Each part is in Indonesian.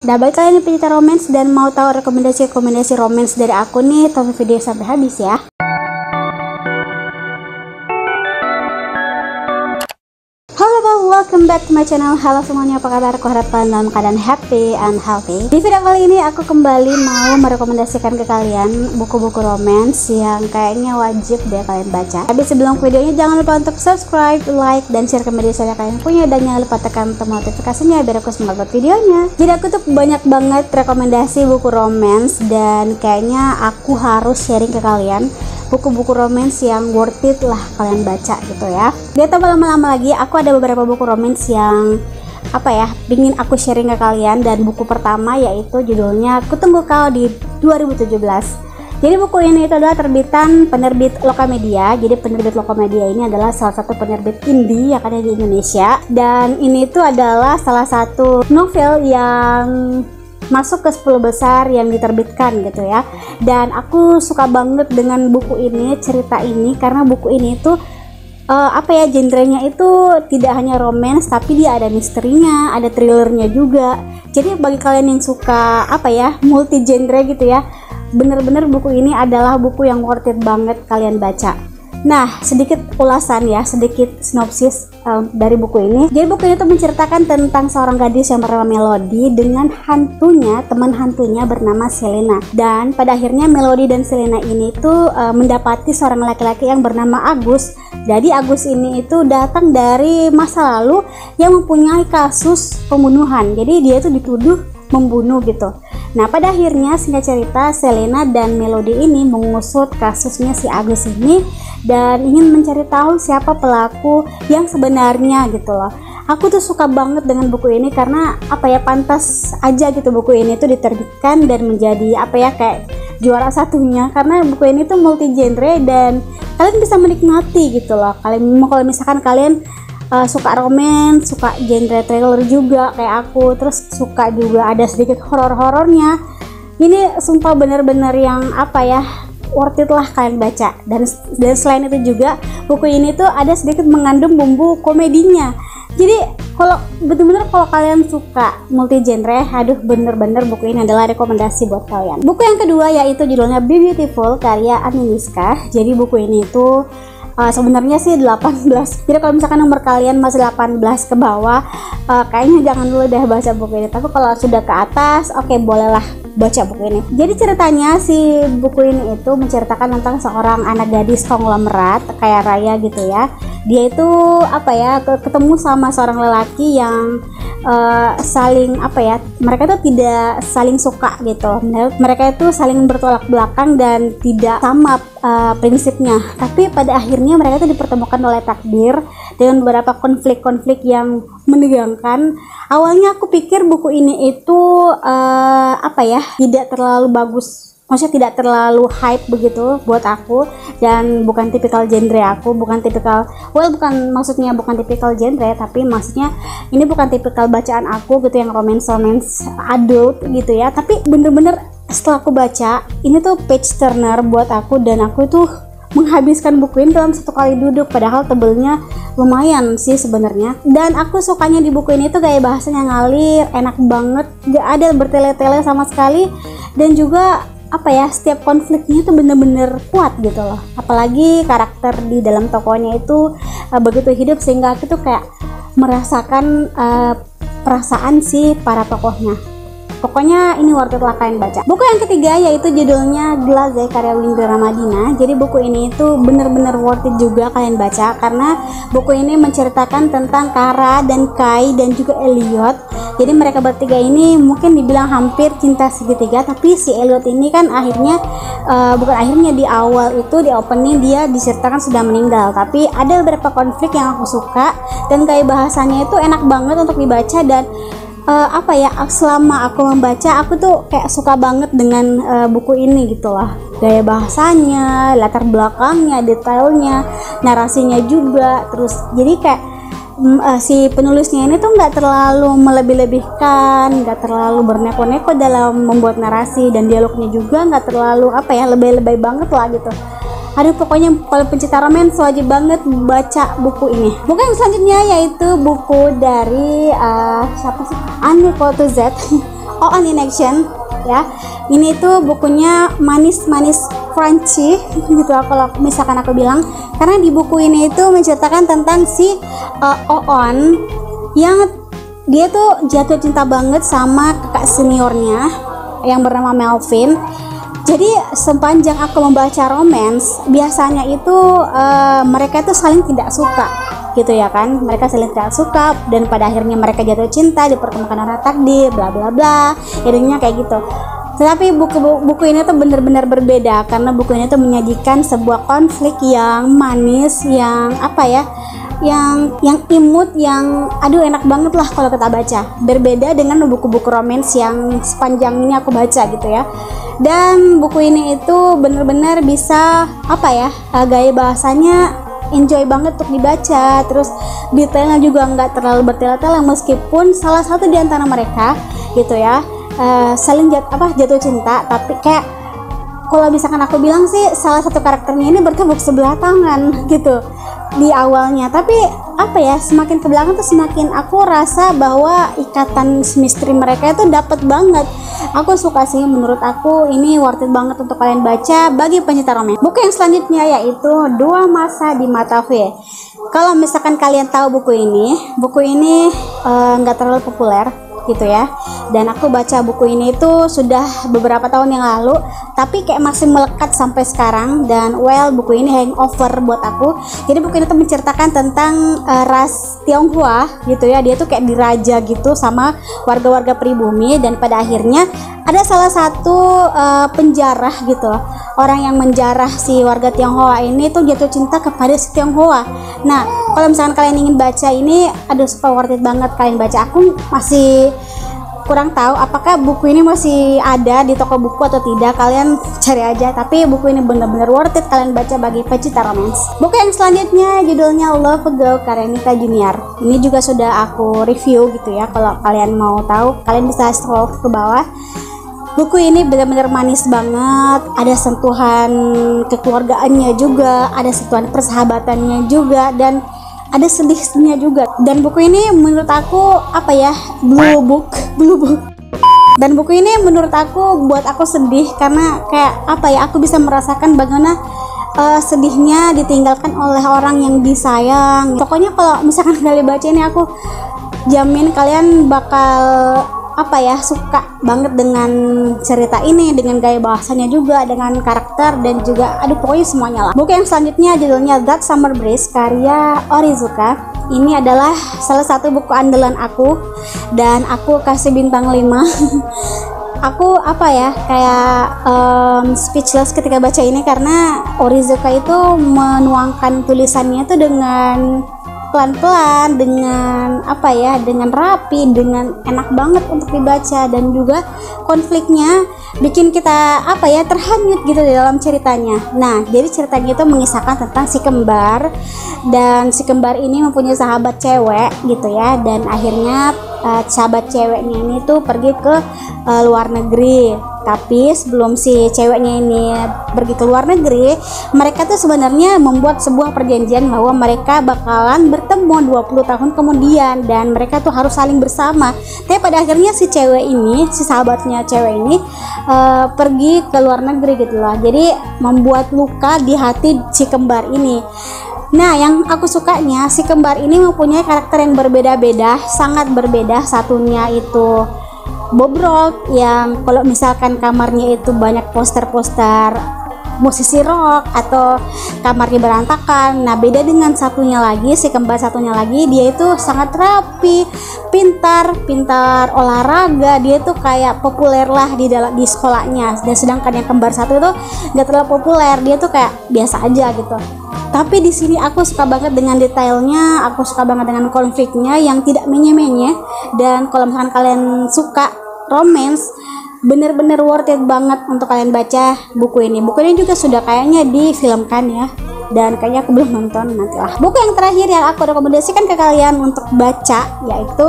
Nah, balik kalian nih pencinta romance dan mau tahu rekomendasi romance dari aku nih, tonton video sampai habis ya. Halo, welcome back to my channel. Halo semuanya, apa kabar? Aku harap kalian dalam keadaan happy and healthy. Di video kali ini aku kembali mau merekomendasikan ke kalian buku-buku romance yang kayaknya wajib deh kalian baca. Tapi sebelum videonya, jangan lupa untuk subscribe, like, dan share ke media sosial kalian punya, dan jangan lupa tekan tombol notifikasinya biar aku semangat buat videonya. Jadi aku tuh banyak banget rekomendasi buku romance dan kayaknya aku harus sharing ke kalian buku-buku romance yang worth it lah kalian baca gitu ya. Gak tau lama-lama lagi, aku ada beberapa buku romance yang ingin aku sharing ke kalian. Dan buku pertama yaitu judulnya Kutunggu Kau di 2017. Jadi buku ini itu adalah terbitan penerbit Lokamedia. Jadi penerbit Lokamedia ini adalah salah satu penerbit indie yang ada di Indonesia. Dan ini tuh adalah salah satu novel yang masuk ke 10 besar yang diterbitkan gitu ya. Dan aku suka banget dengan buku ini, cerita ini, karena buku ini tuh genrenya itu tidak hanya romance, tapi dia ada misterinya, ada thrillernya juga. Jadi bagi kalian yang suka multi genre gitu ya, bener-bener buku ini adalah buku yang worth it banget kalian baca. Nah, sedikit ulasan ya, sedikit sinopsis dari buku ini. Jadi buku ini tuh menceritakan tentang seorang gadis yang bernama Melody dengan hantunya, teman hantunya bernama Selena. Dan pada akhirnya Melody dan Selena ini tuh mendapati seorang laki-laki yang bernama Agus. Jadi Agus ini itu datang dari masa lalu yang mempunyai kasus pembunuhan. Jadi dia tuh dituduh membunuh gitu. Nah, pada akhirnya singkat cerita Selena dan Melody ini mengusut kasusnya si Agus ini dan ingin mencari tahu siapa pelaku yang sebenarnya gitu loh. Aku tuh suka banget dengan buku ini karena pantas aja gitu buku ini tuh diterbitkan dan menjadi kayak juara satunya, karena buku ini tuh multi genre dan kalian bisa menikmati gitu loh. Kalau misalkan kalian suka romance, suka genre thriller juga kayak aku, terus suka juga ada sedikit horor-horornya, ini sumpah bener-bener yang worth it lah kalian baca. Dan selain itu juga buku ini tuh ada sedikit mengandung bumbu komedinya. Jadi kalau bener-bener kalau kalian suka multi genre, aduh bener-bener buku ini adalah rekomendasi buat kalian. Buku yang kedua yaitu judulnya Be Beautiful karya Aniniska. Jadi buku ini tuh sebenarnya sih 18. Jadi kalau misalkan umur kalian masih 18 ke bawah, kayaknya jangan dulu deh baca buku ini. Tapi kalau sudah ke atas, oke, bolehlah baca buku ini. Jadi ceritanya si buku ini itu menceritakan tentang seorang anak gadis konglomerat kayak raya gitu ya. Dia itu ketemu sama seorang lelaki yang mereka tuh tidak saling suka gitu. Mereka itu saling bertolak belakang dan tidak sama prinsipnya. Tapi pada akhirnya mereka itu dipertemukan oleh takdir dengan beberapa konflik-konflik yang menegangkan. Awalnya aku pikir buku ini itu tidak terlalu bagus, maksudnya tidak terlalu hype begitu buat aku, dan bukan tipikal genre aku, bukan tipikal genre, tapi maksudnya ini bukan tipikal bacaan aku gitu yang romance adult gitu ya. Tapi bener-bener setelah aku baca ini tuh page turner buat aku, dan aku tuh menghabiskan buku ini dalam satu kali duduk, padahal tebelnya lumayan sih sebenarnya. Dan aku sukanya di buku ini tuh gaya bahasanya ngalir, enak banget, gak ada bertele-tele sama sekali, dan juga setiap konfliknya tuh bener-bener kuat gitu loh. Apalagi karakter di dalam tokohnya itu begitu hidup sehingga aku tuh kayak merasakan perasaan si para tokohnya. Pokoknya ini worth it lah kalian baca. Buku yang ketiga yaitu judulnya Glaze karya Windy Ramadina. Jadi buku ini tuh bener-bener worth it juga kalian baca, karena buku ini menceritakan tentang Kara dan Kai dan juga Elliot. Jadi mereka bertiga ini mungkin dibilang hampir cinta segitiga, tapi si Elliot ini kan di awal itu di opening dia diceritakan sudah meninggal. Tapi ada beberapa konflik yang aku suka, dan kayak bahasanya itu enak banget untuk dibaca. Dan selama aku membaca aku tuh kayak suka banget dengan buku ini gitu lah. Gaya bahasanya, latar belakangnya, detailnya, narasinya juga. Terus jadi kayak si penulisnya ini tuh nggak terlalu melebih-lebihkan, nggak terlalu berneko-neko dalam membuat narasi, dan dialognya juga nggak terlalu lebay-lebay banget lah gitu. Aduh, pokoknya kalau pencinta romance wajib banget baca buku ini. Buku yang selanjutnya yaitu buku dari siapa sih? Anne Cotuzet. On in Action ya. Ini tuh bukunya manis-manis crunchy gitu kalau misalkan aku bilang, karena di buku ini itu menceritakan tentang si Oon yang dia tuh jatuh cinta banget sama kakak seniornya yang bernama Melvin. Jadi sepanjang aku membaca romance, biasanya itu mereka itu saling tidak suka gitu ya kan, mereka saling tidak suka dan pada akhirnya mereka jatuh cinta, dipertemukan oleh takdir, bla bla bla, intinya kayak gitu. Tetapi buku ini tuh benar-benar berbeda, karena buku ini tuh menyajikan sebuah konflik yang manis, yang apa ya, yang imut, yang aduh enak banget lah kalau kita baca. Berbeda dengan buku-buku romance yang sepanjang ini aku baca gitu ya. Dan buku ini itu benar-benar bisa apa ya, gaya bahasanya enjoy banget untuk dibaca, terus detailnya juga nggak terlalu bertele-tele, meskipun salah satu di antara mereka gitu ya saling jatuh cinta, tapi kayak kalau misalkan aku bilang sih salah satu karakternya ini bertepuk sebelah tangan gitu di awalnya, tapi apa ya, semakin ke belakang tuh semakin aku rasa bahwa ikatan misteri mereka itu dapat banget. Aku suka sih, menurut aku ini worth it banget untuk kalian baca bagi pencinta romance. Buku yang selanjutnya yaitu Dua Masa di Mata V. Kalau misalkan kalian tahu buku ini nggak terlalu populer gitu ya, dan aku baca buku ini itu sudah beberapa tahun yang lalu, tapi kayak masih melekat sampai sekarang. Dan buku ini hangover buat aku. Jadi buku ini tuh menceritakan tentang ras Tionghoa gitu ya, dia tuh kayak diraja gitu sama warga-warga pribumi, dan pada akhirnya ada salah satu penjarah gitu, orang yang menjarah si warga Tionghoa ini tuh jatuh cinta kepada si Tionghoa. Nah, kalau misalkan kalian ingin baca ini, aduh super worth it banget kalian baca. Aku masih kurang tahu apakah buku ini masih ada di toko buku atau tidak, kalian cari aja, tapi buku ini benar-benar worth it kalian baca bagi pecinta romance. Buku yang selanjutnya judulnya Love Girl karya Nika Junior. Ini juga sudah aku review gitu ya, kalau kalian mau tahu kalian bisa scroll ke bawah. Buku ini benar-benar manis banget, ada sentuhan kekeluargaannya juga, ada sentuhan persahabatannya juga, dan ada sedih-sedihnya juga. Dan buku ini menurut aku apa ya, blue book. Dan buku ini menurut aku buat aku sedih, karena kayak apa ya, aku bisa merasakan bagaimana sedihnya ditinggalkan oleh orang yang disayang. Pokoknya kalau misalkan kalian baca ini, aku jamin kalian bakal apa ya, suka banget dengan cerita ini, dengan gaya bahasanya juga, dengan karakter, dan juga aduh pokoknya semuanya lah. Buku yang selanjutnya judulnya That Summer Breeze karya Onizuka. Ini adalah salah satu buku andalan aku, dan aku kasih bintang 5. Aku apa ya, kayak speechless ketika baca ini, karena Onizuka itu menuangkan tulisannya itu dengan pelan-pelan, dengan apa ya, dengan rapi, dengan enak banget untuk dibaca, dan juga konfliknya bikin kita apa ya, terhanyut gitu di dalam ceritanya. Nah, jadi ceritanya itu mengisahkan tentang si kembar, dan si kembar ini mempunyai sahabat cewek gitu ya, dan akhirnya sahabat ceweknya ini tuh pergi ke luar negeri. Tapi sebelum si ceweknya ini pergi ke luar negeri, mereka tuh sebenarnya membuat sebuah perjanjian bahwa mereka bakalan bertemu 20 tahun kemudian, dan mereka tuh harus saling bersama. Tapi pada akhirnya si cewek ini, si sahabatnya cewek ini pergi ke luar negeri gitu lah. Jadi membuat luka di hati si kembar ini. Nah, yang aku sukanya, si kembar ini mempunyai karakter yang berbeda-beda, sangat berbeda. Satunya itu Bob Rock, yang kalau misalkan kamarnya itu banyak poster-poster musisi rock atau kamarnya berantakan. Nah, beda dengan satunya lagi, si kembar satunya lagi, dia itu sangat rapi, pintar olahraga, dia tuh kayak populer lah di sekolahnya. Dan sedangkan yang kembar satu itu nggak terlalu populer, dia tuh kayak biasa aja gitu. Tapi di sini aku suka banget dengan detailnya, aku suka banget dengan konfliknya yang tidak menye-menye. Dan kalau misalkan kalian suka romance, bener-bener worth it banget untuk kalian baca buku ini. Buku ini juga sudah kayaknya difilmkan ya, dan kayaknya aku belum nonton, nantilah. Buku yang terakhir yang aku rekomendasikan ke kalian untuk baca yaitu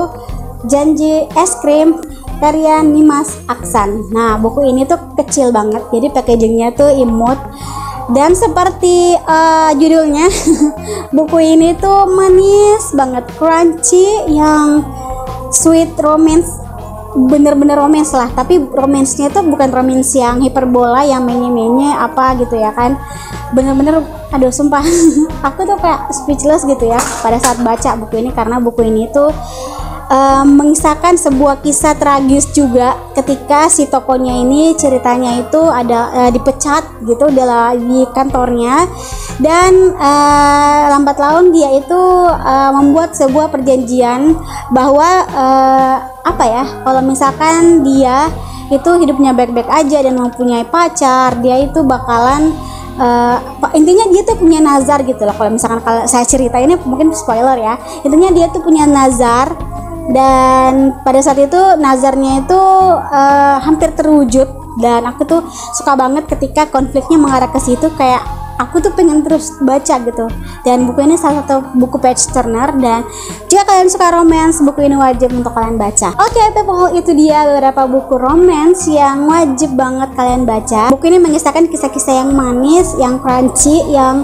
Janji Es Krim karya Nimas Aksan. Nah, buku ini tuh kecil banget, jadi packagingnya tuh imut. Dan seperti judulnya, buku ini tuh manis banget, crunchy, yang sweet romance bener-bener romance lah, tapi romansnya itu bukan romance yang hiperbola yang menye-menye apa gitu ya kan, bener-bener aduh sumpah aku tuh kayak speechless gitu ya pada saat baca buku ini, karena buku ini tuh mengisahkan sebuah kisah tragis juga ketika si tokonya ini ceritanya itu ada dipecat gitu di kantornya, dan lambat laun dia itu membuat sebuah perjanjian bahwa apa ya, kalau misalkan dia itu hidupnya baik-baik aja dan mempunyai pacar, dia itu bakalan intinya dia tuh punya nazar gitu lah. Kalau misalkan kalau saya cerita ini mungkin spoiler ya, intinya dia tuh punya nazar, dan pada saat itu nazarnya itu hampir terwujud. Dan aku tuh suka banget ketika konfliknya mengarah ke situ, kayak aku tuh pengen terus baca gitu. Dan buku ini salah satu buku page turner, dan jika kalian suka romance, buku ini wajib untuk kalian baca. Oke, people, itu dia beberapa buku romance yang wajib banget kalian baca. Buku ini mengisahkan kisah-kisah yang manis, yang crunchy, yang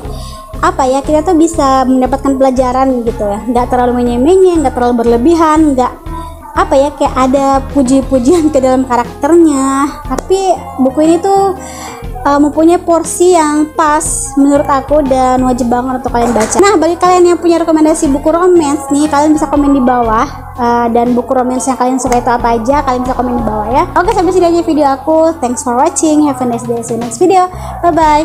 apa ya, kita tuh bisa mendapatkan pelajaran gitu ya, nggak terlalu menye-menye, nggak terlalu berlebihan, nggak apa ya, kayak ada puji-pujian ke dalam karakternya. Tapi buku ini tuh mempunyai porsi yang pas menurut aku dan wajib banget untuk kalian baca. Nah, bagi kalian yang punya rekomendasi buku romance nih, kalian bisa komen di bawah, dan buku romance yang kalian suka itu apa aja, kalian bisa komen di bawah ya. Oke, sampai sini aja video aku. Thanks for watching, have a nice day, see you next video, bye bye.